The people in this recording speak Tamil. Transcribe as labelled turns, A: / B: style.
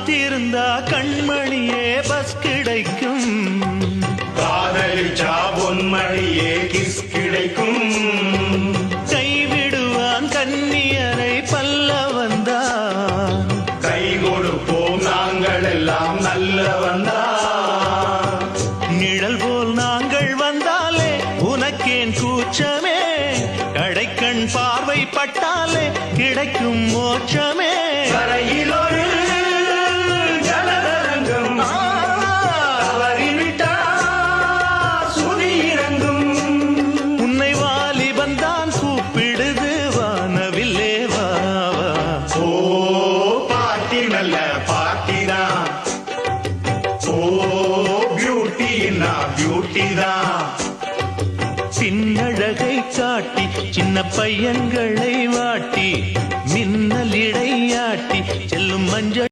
A: காத்திருந்தா கண்மணியே பஸ் கிடைக்கும்,
B: காதலிச்சா பொன்மணியே கிஸ் கிடைக்கும்.
A: கைவிடுவான் கன்னியரை பல்லவந்தான்,
B: கை கொடுப்போம் நாங்கள் எல்லாம் நல்லவந்தான்.
A: நிழல் போல் நாங்கள் வந்தாலே உனக்கேன் கூச்சமே, கடைக்கண் பார்வை பட்டாலே கிடைக்கும் மோட்சமே.
B: கரையில் ஒரு ஜலதரங்கம் தவறிவிட்டா சுதி இறங்கும்.
A: உன்னை வாலிபந்தான் கூப்பிடுது வானவில்லே வா வா.
B: ஓ பாட்டி நல்ல பாட்டி தான், ஓ பியூட்டின்னா பியூட்டி தான்.
A: சின்னழகை காட்டி சின்ன பையன்களை வாட்டி மின்னலிடையாட்டி செல்லும் மஞ்சள்